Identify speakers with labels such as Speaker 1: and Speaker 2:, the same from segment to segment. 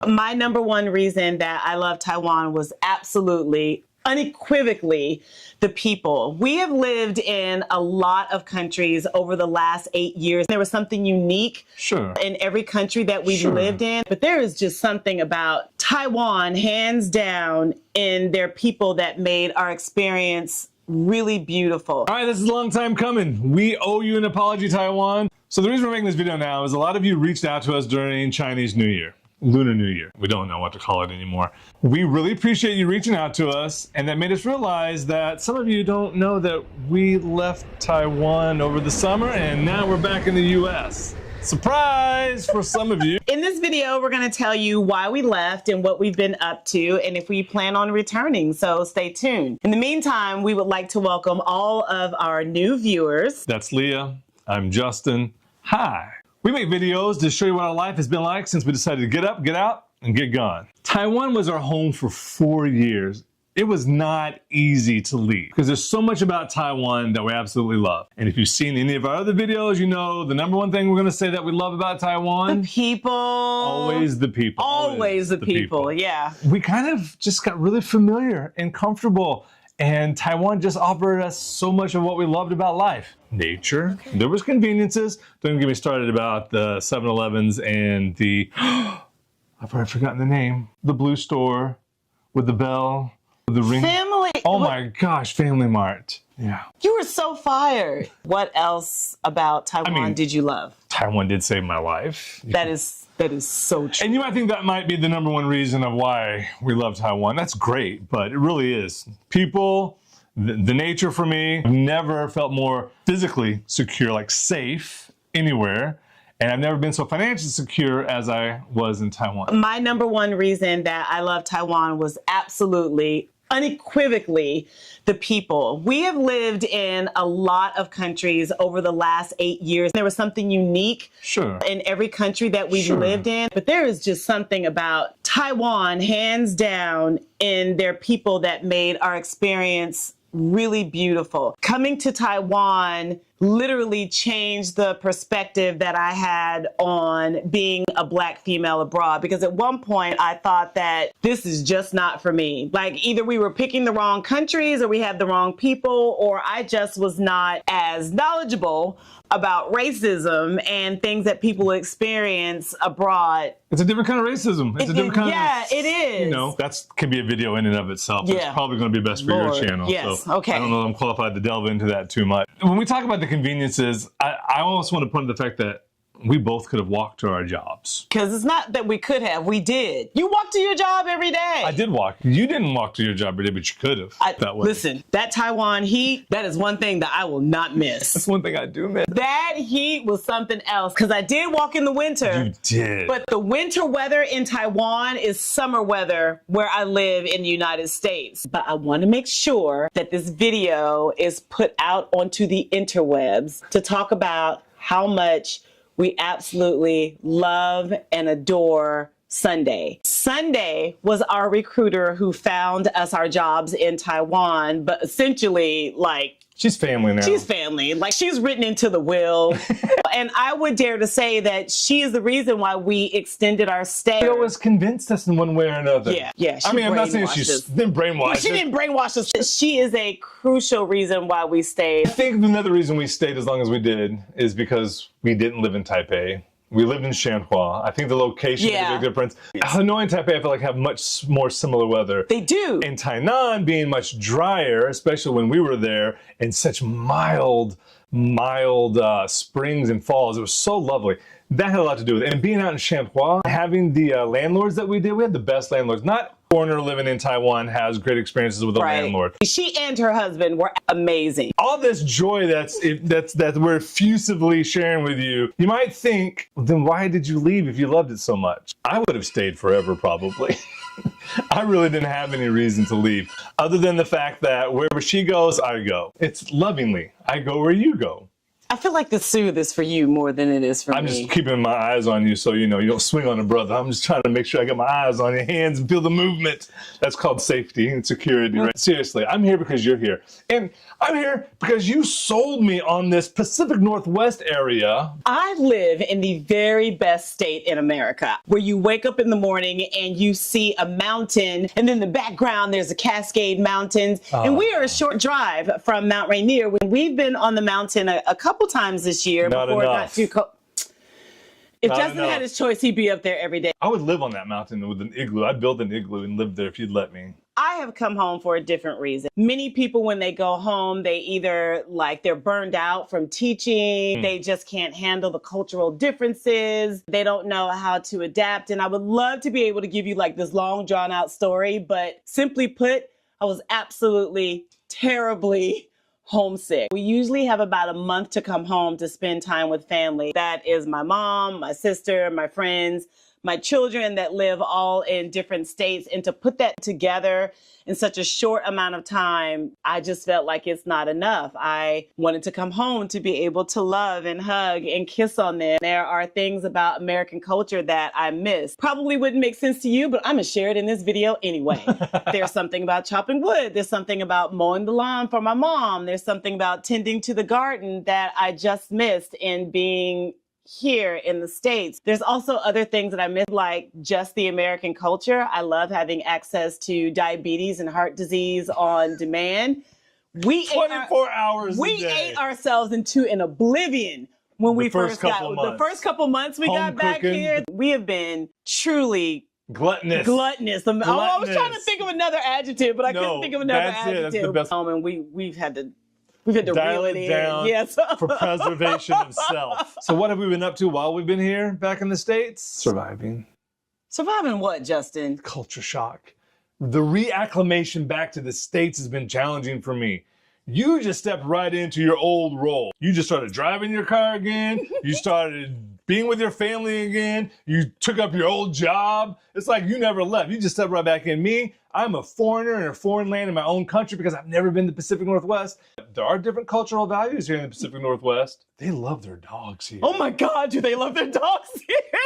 Speaker 1: My number one reason that I love Taiwan was absolutely, unequivocally, the people. We have lived in a lot of countries over the last 8 years. There was something unique in every country that we've lived in, but there is just something about Taiwan, hands down, in their people that made our experience really beautiful.
Speaker 2: All right, this is a long time coming. We owe you an apology, Taiwan. So the reason we're making this video now is a lot of you reached out to us during Chinese New Year. Lunar New Year. We don't know what to call it anymore. We really appreciate you reaching out to us, and that made us realize that some of you don't know that we left Taiwan over the summer and now we're back in the US. Surprise for some of you.
Speaker 1: In this video, we're going to tell you why we left and what we've been up to and if we plan on returning, so stay tuned. In the meantime, we would like to welcome all of our new viewers.
Speaker 2: That's Leah. I'm Justin. Hi. We make videos to show you what our life has been like since we decided to get up, get out, and get gone. Taiwan was our home for 4 years. It was not easy to leave because there's so much about Taiwan that we absolutely love. And if you've seen any of our other videos, you know the number one thing we're going to say that we love about Taiwan.
Speaker 1: The people.
Speaker 2: Always the people.
Speaker 1: Always the people, yeah.
Speaker 2: We kind of just got really familiar and comfortable. And Taiwan just offered us so much of what we loved about life. Nature. Okay. There was conveniences. Don't even get me started about the 7-Elevens and the, I've already forgotten the name, the blue store with the bell, with the ring.
Speaker 1: Family.
Speaker 2: Oh my gosh, Family Mart. Yeah.
Speaker 1: You were so fired. What else about Taiwan did you love?
Speaker 2: Taiwan did save my life.
Speaker 1: That is so true.
Speaker 2: And you might think that might be the number one reason of why we love Taiwan. That's great, but it really is. People, the nature for me, I've never felt more physically secure, like safe anywhere. And I've never been so financially secure as I was in Taiwan.
Speaker 1: My number one reason that I love Taiwan was absolutely, unequivocally, the people. We have lived in a lot of countries over the last 8 years. There was something unique in every country that we've lived in, but there is just something about Taiwan, hands down, in their people that made our experience really beautiful. Coming to Taiwan literally changed the perspective that I had on being a Black female abroad, because at one point I thought that this is just not for me. Like either we were picking the wrong countries or we had the wrong people, or I just was not as knowledgeable about racism and things that people experience abroad.
Speaker 2: It's a different kind of racism. It's a different kind of...
Speaker 1: Yeah, it is.
Speaker 2: You know, that could be a video in and of itself. Yeah. It's probably going to be best for your channel.
Speaker 1: Yes,
Speaker 2: so
Speaker 1: okay.
Speaker 2: I don't know if I'm qualified to delve into that too much. When we talk about the conveniences, I almost want to point to the fact that we both could have walked to our jobs.
Speaker 1: Because it's not that we could have, we did. You walk to your job every day.
Speaker 2: I did walk. You didn't walk to your job every day, but you could have. That way.
Speaker 1: Listen, that Taiwan heat, that is one thing that I will not miss.
Speaker 2: That's one thing I do miss.
Speaker 1: That heat was something else. Because I did walk in the winter.
Speaker 2: You did.
Speaker 1: But the winter weather in Taiwan is summer weather where I live in the United States. But I want to make sure that this video is put out onto the interwebs to talk about how much we absolutely love and adore Sunday. Sunday was our recruiter who found us our jobs in Taiwan, but essentially, like,
Speaker 2: she's family now.
Speaker 1: She's family. Like, she's written into the will. And I would dare to say that she is the reason why we extended our stay.
Speaker 2: She always convinced us in one way or another.
Speaker 1: Yeah.
Speaker 2: I mean, I'm not saying she didn't brainwash us.
Speaker 1: She didn't brainwash us. She is a crucial reason why we stayed.
Speaker 2: I think another reason we stayed as long as we did is because we didn't live in Taipei. We lived in Shanghua. I think the location made a big difference. Hanoi and Taipei, I feel like, have much more similar weather.
Speaker 1: They do.
Speaker 2: And Tainan being much drier, especially when we were there, and such mild springs and falls. It was so lovely. That had a lot to do with it. And being out in Shanghua, having the landlords that we did, we had the best landlords. Not foreigner living in Taiwan has great experiences with a landlord.
Speaker 1: She and her husband were amazing.
Speaker 2: All this joy that we're effusively sharing with you, you might think, well, then why did you leave if you loved it so much? I would have stayed forever, probably. I really didn't have any reason to leave, other than the fact that wherever she goes, I go. It's lovingly. I go where you go.
Speaker 1: I feel like the soothe is for you more than it is for
Speaker 2: I'm
Speaker 1: me.
Speaker 2: just keeping my eyes on you so you know you don't swing on a brother. I'm just trying to make sure I got my eyes on your hands and feel the movement. That's called safety and security, right? Seriously, I'm here because you're here. And I'm here because you sold me on this Pacific Northwest area.
Speaker 1: I live in the very best state in America, where you wake up in the morning and you see a mountain, and then in the background there's a Cascade Mountains, and we are a short drive from Mount Rainier. We've been on the mountain a couple times this year before it got too cold. If Justin had his choice, he'd be up there every day.
Speaker 2: I would live on that mountain with an igloo. I'd build an igloo and live there if you'd let me.
Speaker 1: I have come home for a different reason. Many people, when they go home, they either they're burned out from teaching, they just can't handle the cultural differences, they don't know how to adapt. And I would love to be able to give you this long drawn out story, but simply put, I was absolutely terribly homesick. We usually have about a month to come home to spend time with family. That is my mom, my sister, my friends, my children that live all in different states. And to put that together in such a short amount of time, I just felt like it's not enough. I wanted to come home to be able to love and hug and kiss on them. There are things about American culture that I miss. Probably wouldn't make sense to you, but I'm gonna share it in this video anyway. There's something about chopping wood. There's something about mowing the lawn for my mom. There's something about tending to the garden that I just missed in being here in the States. There's also other things that I miss, like just the American culture. I love having access to diabetes and heart disease on demand. We
Speaker 2: 24 hours a day.
Speaker 1: We ate ourselves into an oblivion when we first got the first couple months we got back here. We have been truly gluttonous. Oh, I was trying to think of another adjective, but I couldn't think of another adjective. That's the best. And we've had to
Speaker 2: dial
Speaker 1: reel it
Speaker 2: down
Speaker 1: in. Yes.
Speaker 2: for preservation of self. So what have we been up to while we've been here back in the States? Surviving.
Speaker 1: Surviving what, Justin?
Speaker 2: Culture shock. The reacclimation back to the States has been challenging for me. You just stepped right into your old role. You just started driving your car again. You started being with your family again. You took up your old job. It's like you never left. You just stepped right back in. Me, I'm a foreigner in a foreign land in my own country because I've never been to the Pacific Northwest. There are different cultural values here in the Pacific Northwest. They love their dogs here.
Speaker 1: Oh my God, do they love their dogs here?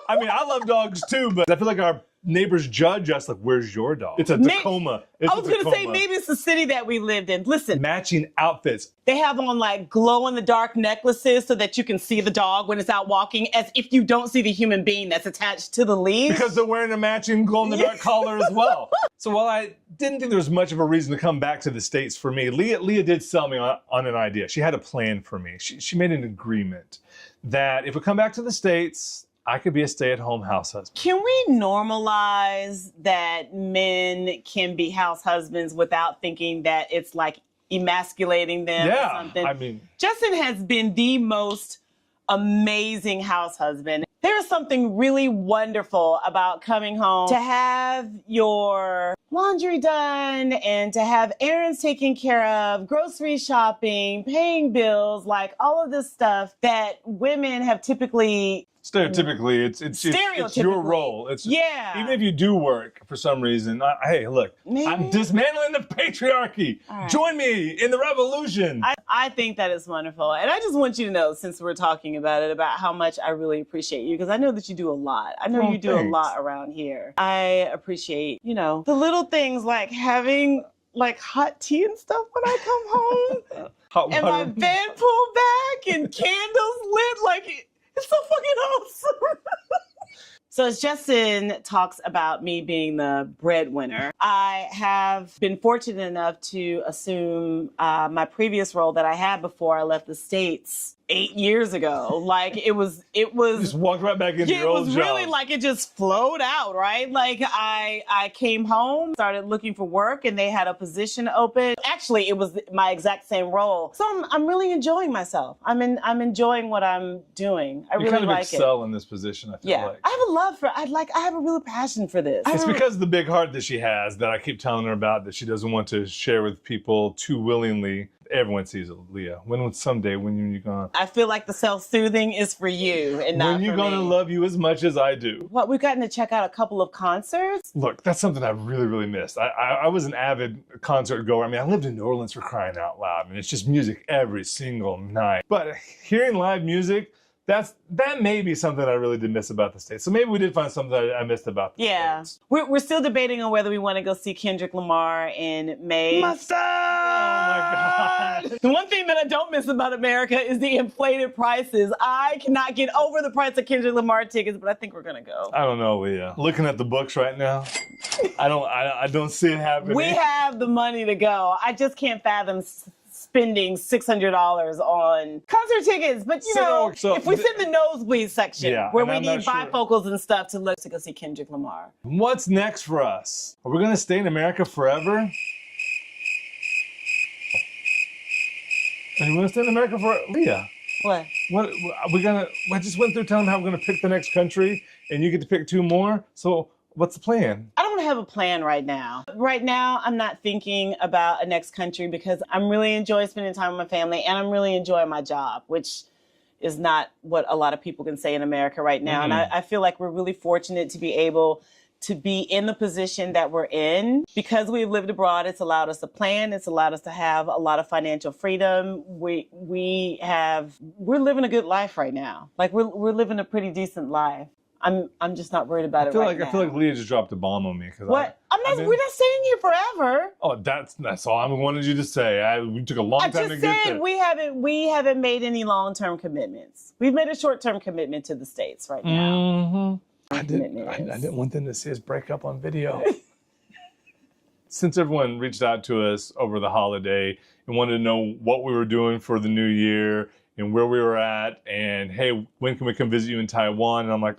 Speaker 2: I mean, I love dogs too, but I feel like our neighbors judge us like, where's your dog? It's a Tacoma.
Speaker 1: I was going to say, maybe it's the city that we lived in. Listen.
Speaker 2: Matching outfits.
Speaker 1: They have on glow-in-the-dark necklaces so that you can see the dog when it's out walking, as if you don't see the human being that's attached to the leash.
Speaker 2: Because they're wearing a matching glow-in-the-dark collar as well. So while I didn't think there was much of a reason to come back to the States for me, Leah did sell me on an idea. She had a plan for me. She made an agreement that if we come back to the States, I could be a stay-at-home house husband.
Speaker 1: Can we normalize that men can be house husbands without thinking that it's emasculating them or something?
Speaker 2: I mean,
Speaker 1: Justin has been the most amazing house husband. There's something really wonderful about coming home to have your laundry done and to have errands taken care of, grocery shopping, paying bills, all of this stuff that women have typically...
Speaker 2: Stereotypically, it's your role. Even if you do work for some reason. Hey, look, I'm dismantling the patriarchy. Right. Join me in the revolution.
Speaker 1: I think that is wonderful. And I just want you to know, since we're talking about it, about how much I really appreciate you, because I know that you do a lot. I know you do a lot around here. I appreciate, the little things like having hot tea and stuff when I come home. And my bed pulled back and candles lit. It's so fucking awesome. So as Justin talks about me being the breadwinner, I have been fortunate enough to assume my previous role that I had before I left the States 8 years ago. It was
Speaker 2: you just walked right back into your old job.
Speaker 1: It was really it just flowed out, right? I came home, started looking for work, and they had a position open. Actually, it was my exact same role. So I'm really enjoying myself. I'm enjoying what I'm doing. I really like it. You kind of
Speaker 2: excel in this position, I feel like.
Speaker 1: I have a love for I have a real passion for this.
Speaker 2: It's because of the big heart that she has that I keep telling her about that she doesn't want to share with people too willingly. everyone sees it, Leah. Someday when you're gonna...
Speaker 1: I feel like the self-soothing is for you and not for me.
Speaker 2: When you're gonna love you as much as I do.
Speaker 1: What, we've gotten to check out a couple of concerts?
Speaker 2: Look, that's something I really, really missed. I was an avid concert goer. I mean, I lived in New Orleans, for crying out loud. I mean, it's just music every single night. But hearing live music, that may be something I really did miss about the States. So maybe we did find something that I missed about the States.
Speaker 1: We're still debating on whether we want to go see Kendrick Lamar in May.
Speaker 2: My son! Oh my God.
Speaker 1: The one thing that I don't miss about America is the inflated prices. I cannot get over the price of Kendrick Lamar tickets, but I think we're gonna go.
Speaker 2: I don't know, Leah. Looking at the books right now, I don't see it happening.
Speaker 1: We have the money to go. I just can't fathom spending $600 on concert tickets, but you know, if we sit in the nosebleed section where we need bifocals and stuff to go see Kendrick Lamar.
Speaker 2: What's next for us? Are we gonna stay in America forever? Are you gonna stay in America for Leah?
Speaker 1: What?
Speaker 2: I just went through telling how we're gonna pick the next country, and you get to pick 2 more. So what's the plan?
Speaker 1: I don't have a plan right now. Right now, I'm not thinking about a next country because I'm really enjoying spending time with my family and I'm really enjoying my job, which is not what a lot of people can say in America right now. And I feel like we're really fortunate to be able to be in the position that we're in. Because we've lived abroad, it's allowed us to plan. It's allowed us to have a lot of financial freedom. We're living a good life right now. Like we're living a pretty decent life. I'm just not worried about it right now.
Speaker 2: I feel like Leah just dropped a bomb on me.
Speaker 1: What? We're not staying here forever.
Speaker 2: Oh, that's all I wanted you to say. We took a long time to get there.
Speaker 1: I just said we haven't made any long-term commitments. We've made a short-term commitment to the States right now.
Speaker 2: I didn't want them to see us break up on video. Since everyone reached out to us over the holiday and wanted to know what we were doing for the new year and where we were at, and hey, when can we come visit you in Taiwan? And I'm like,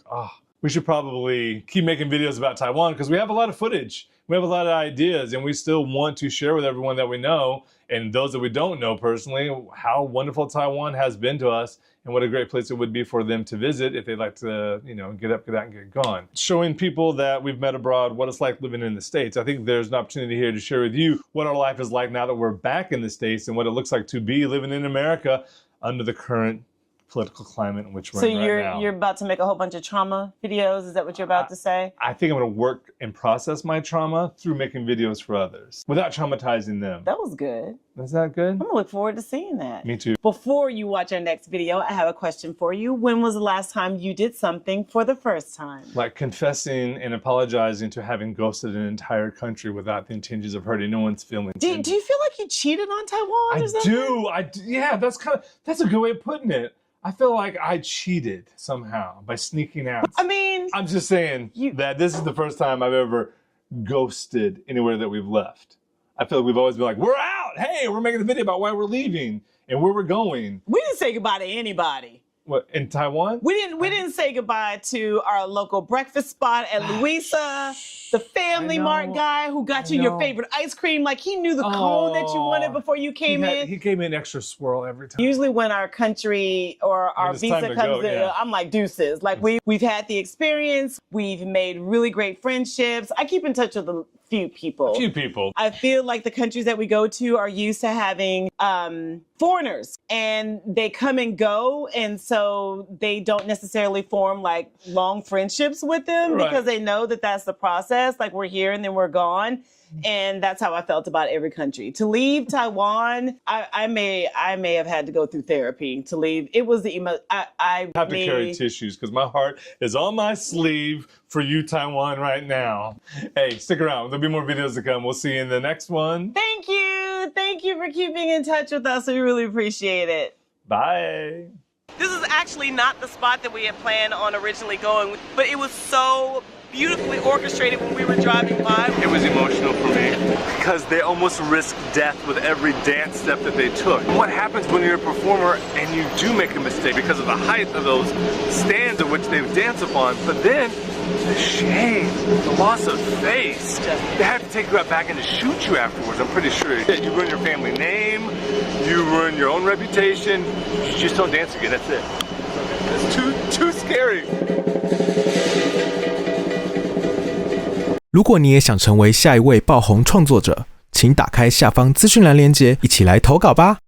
Speaker 2: we should probably keep making videos about Taiwan because we have a lot of footage. We have a lot of ideas, and we still want to share with everyone that we know and those that we don't know personally how wonderful Taiwan has been to us and what a great place it would be for them to visit if they'd like to, get up, get out, and get gone. Showing people that we've met abroad what it's like living in the States. I think there's an opportunity here to share with you what our life is like now that we're back in the States and what it looks like to be living in America under the current political climate in which we're in right now.
Speaker 1: So you're about to make a whole bunch of trauma videos? Is that what you're about to say?
Speaker 2: I think I'm going to work and process my trauma through making videos for others without traumatizing them.
Speaker 1: That was good.
Speaker 2: Was that good?
Speaker 1: I'm going to look forward to seeing that.
Speaker 2: Me too.
Speaker 1: Before you watch our next video, I have a question for you. When was the last time you did something for the first time? Like
Speaker 2: confessing and apologizing to having ghosted an entire country without the intentions of hurting no one's feelings.
Speaker 1: Do you feel like you cheated on Taiwan or something?
Speaker 2: I do. Yeah, that's a good way of putting it. I feel like I cheated somehow by sneaking out.
Speaker 1: I mean,
Speaker 2: I'm just saying that this is the first time I've ever ghosted anywhere that we've left. I feel like we've always been like, we're out. Hey, we're making a video about why we're leaving and where we're going.
Speaker 1: We didn't say goodbye to anybody.
Speaker 2: What, in Taiwan?
Speaker 1: We didn't say goodbye to our local breakfast spot at Louisa, the Family Mart guy who got you your favorite ice cream. Like he knew the cone that you wanted before you came in.
Speaker 2: He gave me an extra swirl every time.
Speaker 1: Usually when our country or our visa comes in, I'm like deuces. Like we've had the experience. We've made really great friendships. I keep in touch with a few people. I feel like the countries that we go to are used to having foreigners and they come and go, and so they don't necessarily form like long friendships with them because they know that that's the process. Like we're here and then we're gone. And that's how I felt about every country. To leave Taiwan, I may have had to go through therapy to leave. It was I
Speaker 2: have to carry tissues because my heart is on my sleeve for you, Taiwan, right now. Hey, stick around. There'll be more videos to come. We'll see you in the next one.
Speaker 1: Thank you. Thank you for keeping in touch with us. We really appreciate it.
Speaker 2: Bye.
Speaker 1: This is actually not the spot that we had planned on originally going, but it was so beautifully orchestrated when we were driving by.
Speaker 3: It was emotional for me because they almost risked death with every dance step that they took. What happens when you're a performer and you do make a mistake because of the height of those stands of which they dance upon, but then the shame, the loss of face. They have to take you out back and shoot you afterwards, I'm pretty sure. You ruin your family name, you ruin your own reputation, you just don't dance again, that's it. It's too scary.
Speaker 4: 如果你也想成为下一位爆红创作者，请打开下方资讯栏连结，一起来投稿吧。